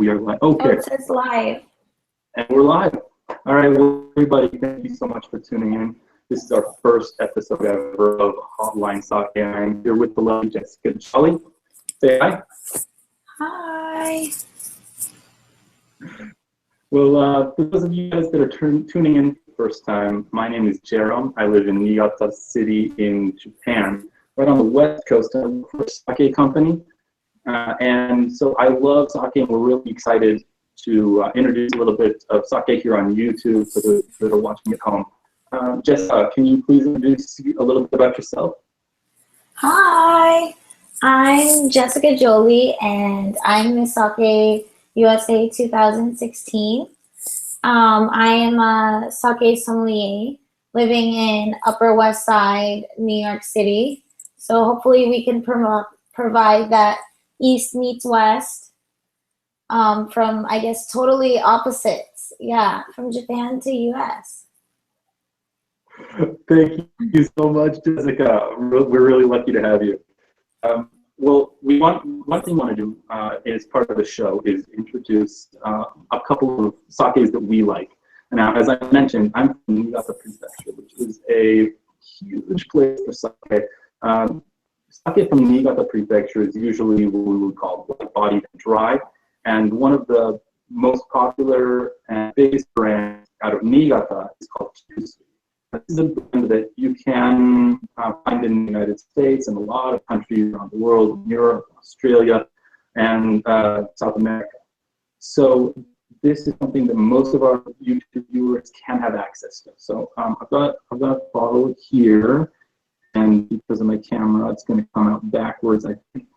We are live. Oh, Okay, it says live. and we're live. All right, well, everybody, thank you so much for tuning in. This is our first episode ever of Hotline Sake, and I'm here with the lovely Jessica Jolly. Say hi. Hi. Well, for those of you guys that are tuning in for the first time, my name is Jerome. I live in Niigata City in Japan, right on the west coast. I work for a sake company. And so I love sake, and we're really excited to introduce a little bit of sake here on YouTube for those that are watching at home. Jessica, can you please introduce a little bit about yourself? Hi. I'm Jessica Jolie, and I'm Miss Sake USA 2016. I am a sake sommelier living in Upper West Side, New York City. So hopefully we can provide that East meets West from, I guess, totally opposites. Yeah, from Japan to US. Thank you so much, Jessica. We're really lucky to have you. Well, one thing we want to do as part of the show is introduce a couple of sakes that we like. Now, as I mentioned, I'm from Niigata Prefecture, which is a huge place for sake. Sake from Niigata Prefecture is usually what we would call light-bodied and dry, and one of the most popular and biggest brands out of Niigata is called Kikusui. This is a brand that you can find in the United States and a lot of countries around the world, Europe, Australia, and South America. So this is something that most of our YouTube viewers can have access to. So I've got a bottle here. And because of my camera, it's going to come out backwards, I think.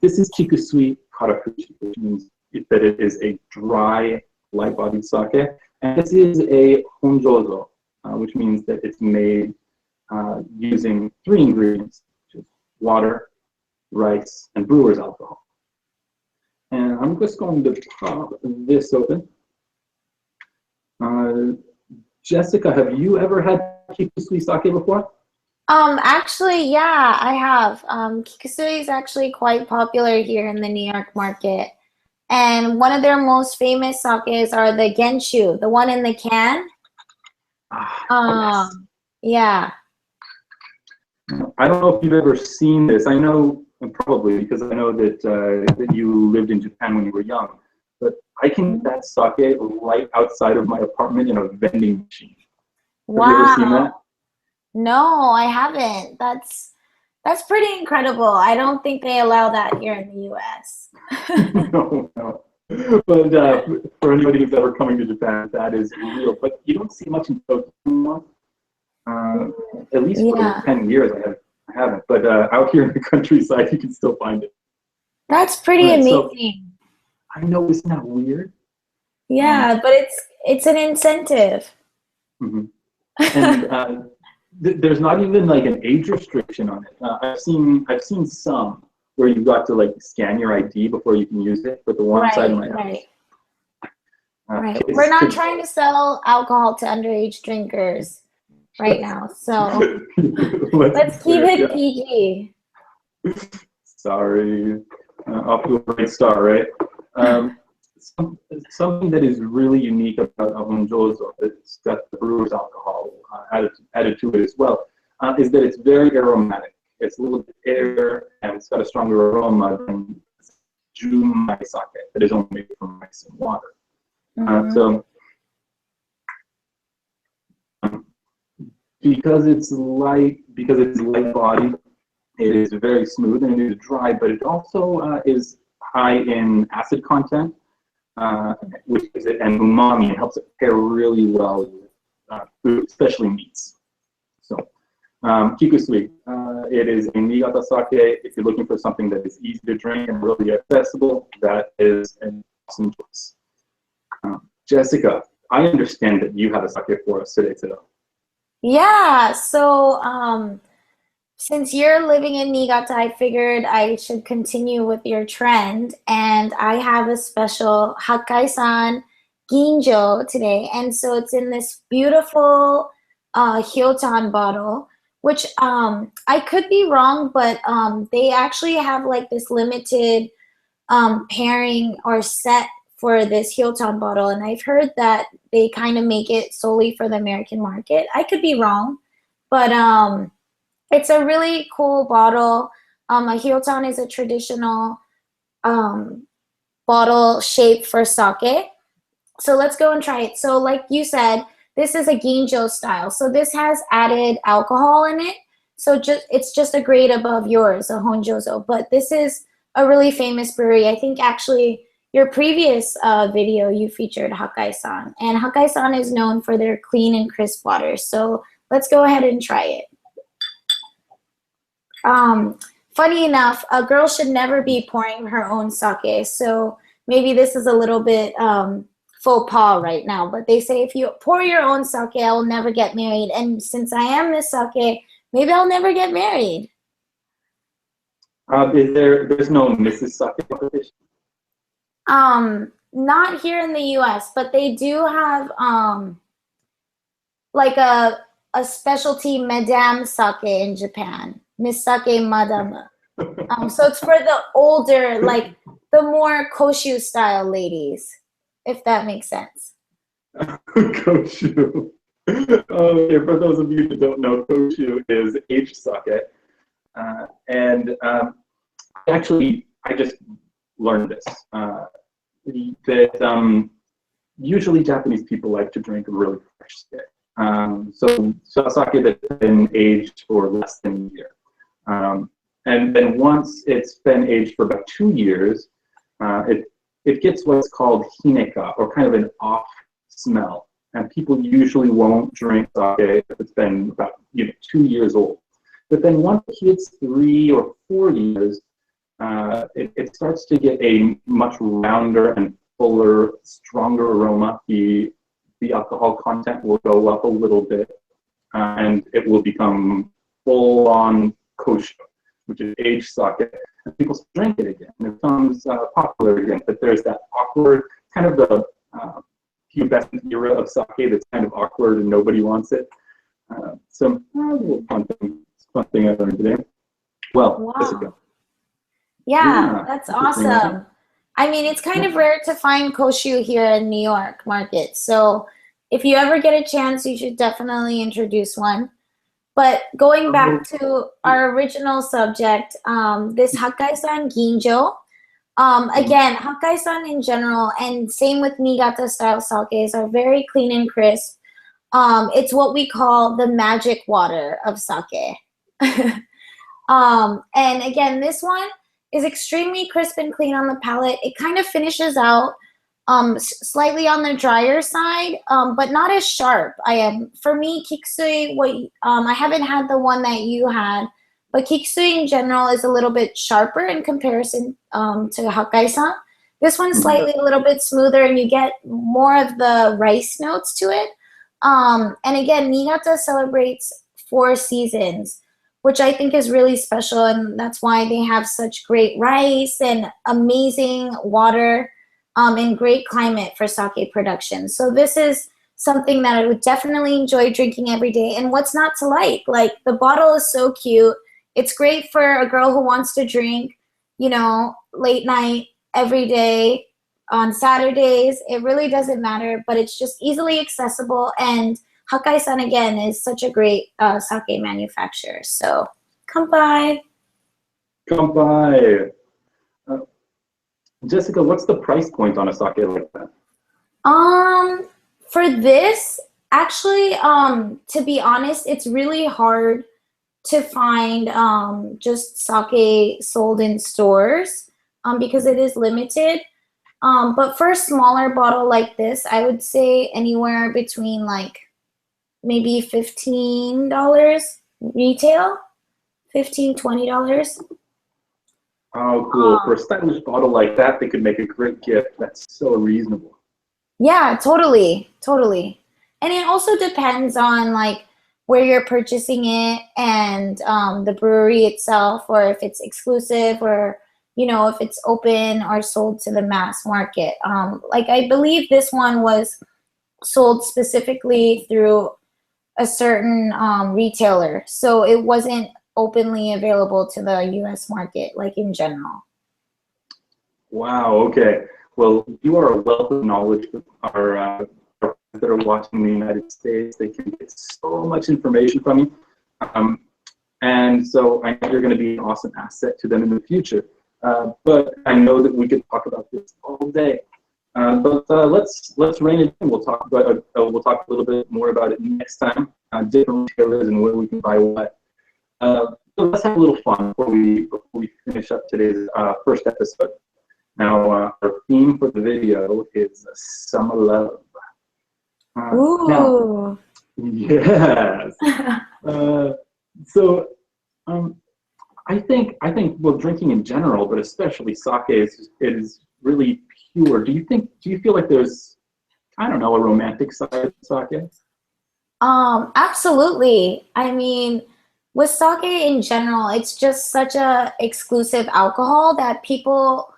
This is Kikusui Karafushi, which means that it is a dry, light-bodied sake. And this is a honjozo, which means that it's made using 3 ingredients, which is water, rice, and brewer's alcohol. And I'm just going to pop this open. Jessica, have you ever had Kikusui sake before? Actually, yeah, I have. Kikusui is actually quite popular here in the New York market. And one of their most famous sakes are the Genshu, the one in the can. Yes. Yeah. I don't know if you've ever seen this. I know, probably, because I know that you lived in Japan when you were young. But I can get that sake right outside of my apartment in a vending machine. Wow. Have you ever seen that? No, I haven't. That's pretty incredible. I don't think they allow that here in the US. No. But for anybody who's ever coming to Japan, that is real. But you don't see much in Tokyo anymore. At least for 10 years, I haven't. But out here in the countryside, you can still find it. That's pretty amazing. So, I know, isn't that weird? Yeah, but it's an incentive. Mm-hmm. And there's not even like an age restriction on it. I've seen some where you've got to like scan your ID before you can use it, but the one side of my house. Right. We're not trying to sell alcohol to underage drinkers right now, so let's keep it PG. Sorry, off to a great start, right? Something that is really unique about a honjozo, that's got the brewer's alcohol added to it as well, is that it's very aromatic. It's a little bit air, and it's got a stronger aroma than junmai sake that is only made from rice and water. So because it's light-bodied, it is very smooth and it is dry, but it also is high in acid content, which is it, and umami, and helps it pair really well with food, especially meats. So, Kikusui, it is a Niigata sake. If you're looking for something that is easy to drink and really accessible, that is an awesome choice. Jessica, I understand that you have a sake for us today. Yeah, so since you're living in Niigata, I figured I should continue with your trend, and I have a special Hakkai-san Ginjo today, and so it's in this beautiful Hyotan bottle, which I could be wrong, but they actually have like this limited pairing or set for this Hilton bottle, and I've heard that they kind of make it solely for the American market. I could be wrong, but it's a really cool bottle. A Hilton is a traditional bottle shape for sake. So let's go and try it. So like you said, this is a ginjo style. So this has added alcohol in it. So it's just a grade above yours, a honjozo. But this is a really famous brewery. I think actually your previous video you featured Hakai-san. And Hakai-san is known for their clean and crisp water. So let's go ahead and try it. Funny enough, a girl should never be pouring her own sake. So maybe this is a little bit faux pas right now, but they say if you pour your own sake, I will never get married. And since I am Miss Sake, maybe I'll never get married. There's no Mrs. Sake competition? Not here in the US, but they do have like a specialty Madame Sake in Japan. Miss Sake Madame. So it's for the older, like the more koshu style ladies, if that makes sense. Koshu. Okay, for those of you who don't know, koshu is aged sake. I just learned this. That usually Japanese people like to drink really fresh sake. So sake that's been aged for less than a year. And then once it's been aged for about 2 years, it gets what's called hineka, or kind of an off smell. And people usually won't drink sake if it's been about 2 years old. But then once it hits 3 or 4 years, it starts to get a much rounder and fuller, stronger aroma. The alcohol content will go up a little bit, and it will become full-on koshu, which is aged sake. And people drink it again. It becomes popular again. But there's that awkward, kind of the pubescent era of sake that's kind of awkward and nobody wants it. So a little fun thing I learned today. Well, wow. Jessica. Yeah, that's awesome. I mean, it's kind of rare to find koshu here in New York market. So if you ever get a chance, you should definitely introduce one. But going back to our original subject, this Hakai-san Ginjo. Again, Hakai-san in general, and same with Niigata style sakes, are very clean and crisp. It's what we call the magic water of sake. And again, this one is extremely crisp and clean on the palate. It kind of finishes out slightly on the drier side, but not as sharp. For me, Kikusui, I haven't had the one that you had, but Kikusui in general is a little bit sharper in comparison to Hakai-san. This one's slightly a little bit smoother, and you get more of the rice notes to it. And again, Niigata celebrates 4 seasons, which I think is really special, and that's why they have such great rice and amazing water and great climate for sake production. So this is something that I would definitely enjoy drinking every day. And what's not to like? Like, the bottle is so cute. It's great for a girl who wants to drink, late night, every day, on Saturdays. It really doesn't matter, but it's just easily accessible. And Hakai-san, again, is such a great sake manufacturer. So, kanpai. Kanpai. Jessica, what's the price point on a sake like that? For this, actually, to be honest, it's really hard to find just sake sold in stores because it is limited. But for a smaller bottle like this, I would say anywhere between like maybe $15 retail, $15, $20. Oh, cool. For a stylish bottle like that, they could make a great gift. That's so reasonable. Yeah, totally. And it also depends on like where you're purchasing it and the brewery itself, or if it's exclusive, or if it's open or sold to the mass market. Like, I believe this one was sold specifically through a certain retailer, so it wasn't openly available to the US market, like in general. Wow. Okay. Well, you are a wealth of knowledge. Our friends that are watching in the United States, they can get so much information from you, um, and so I know you're going to be an awesome asset to them in the future. But I know that we could talk about this all day. But let's rein it in. We'll talk a little bit more about it next time. Different retailers and where we can buy what. So let's have a little fun before we finish up today's first episode. Now, our theme for the video is summer love. Ooh. Now, yes. So, I think well, drinking in general, but especially sake is really pure. Do you feel like there's, I don't know, a romantic side of sake? Absolutely. I mean, with sake in general, it's just such a exclusive alcohol that people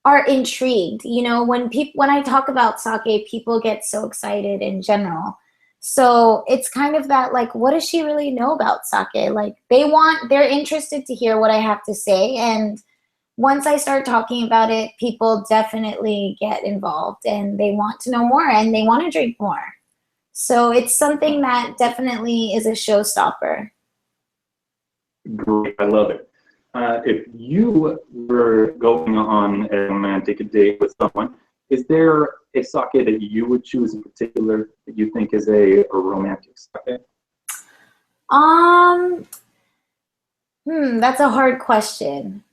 are intrigued. You know, when I talk about sake, people get so excited in general. So it's kind of that, like, what does she really know about sake? Like, they're interested to hear what I have to say. And once I start talking about it, people definitely get involved and they want to know more and they want to drink more. So it's something that definitely is a showstopper. Great, I love it. If you were going on a romantic date with someone, is there a sake that you would choose in particular that you think is a romantic sake? Um, that's a hard question.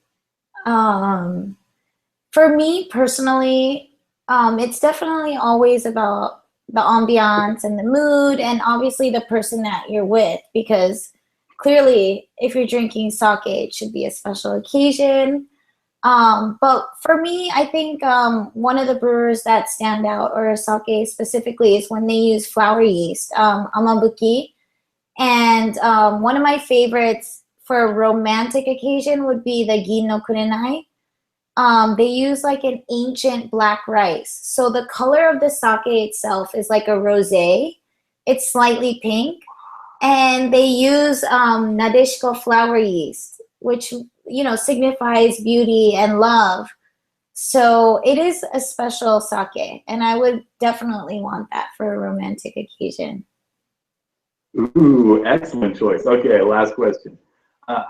Um, for me personally, it's definitely always about the ambiance and the mood and obviously the person that you're with, because clearly if you're drinking sake, it should be a special occasion. But for me, I think one of the brewers that stand out, or sake specifically, is when they use flower yeast, amabuki. And one of my favorites for a romantic occasion would be the gin no kurenai. They use like an ancient black rice. So the color of the sake itself is like a rosé. It's slightly pink. And they use Nadeshiko flower yeast, which, signifies beauty and love. So it is a special sake, and I would definitely want that for a romantic occasion. Ooh, excellent choice. Okay, last question.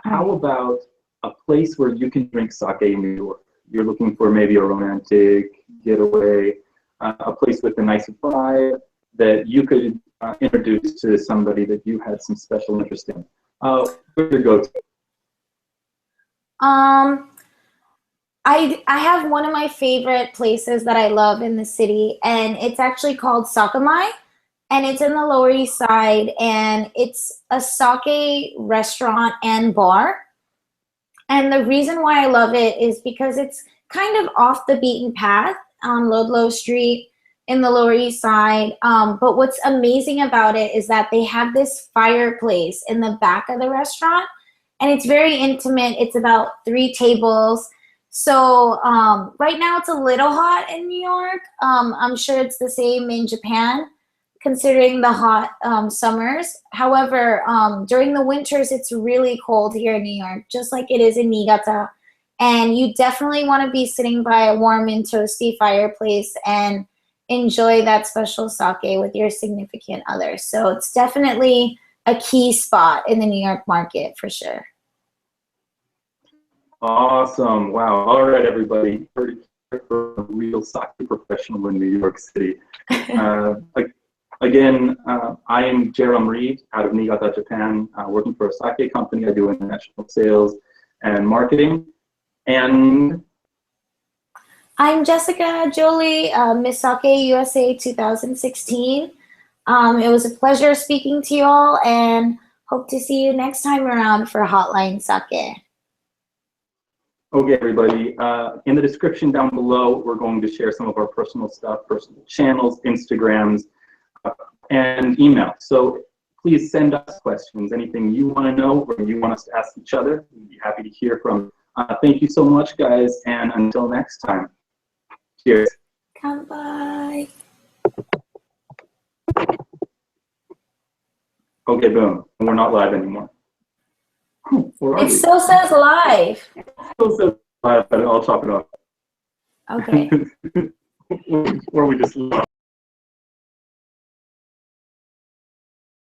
How about a place where you can drink sake in New York? You're looking for maybe a romantic getaway, a place with a nice vibe that you could introduce to somebody that you had some special interest in. Where's your go-to? Um, I have one of my favorite places that I love in the city, and it's actually called Sakamai, and it's in the Lower East Side, and it's a sake restaurant and bar. And the reason why I love it is because it's kind of off the beaten path on Ludlow Street in the Lower East Side. But what's amazing about it is that they have this fireplace in the back of the restaurant, and it's very intimate. It's about 3 tables. So right now it's a little hot in New York. I'm sure it's the same in Japan, considering the hot summers. However, during the winters, it's really cold here in New York, just like it is in Niigata. And you definitely want to be sitting by a warm and toasty fireplace and enjoy that special sake with your significant other. So it's definitely a key spot in the New York market for sure. Awesome. Wow. All right, everybody. Heard it here from a real sake professional in New York City. Again, I am Jerome Reed out of Niigata, Japan, working for a sake company. I do international sales and marketing. And I'm Jessica Jolie, Miss Sake USA 2016. It was a pleasure speaking to you all, and hope to see you next time around for Hotline Sake. okay, everybody, in the description down below, we're going to share some of our personal stuff, personal channels, Instagrams, and email. So please send us questions, anything you want to know or you want us to ask each other. We'd be happy to hear from. Thank you so much, guys, and until next time. Cheers. Kanpai. Okay, boom. We're not live anymore. Where are It we? still says live. Still says live, but I'll chop it off. Okay. Or we just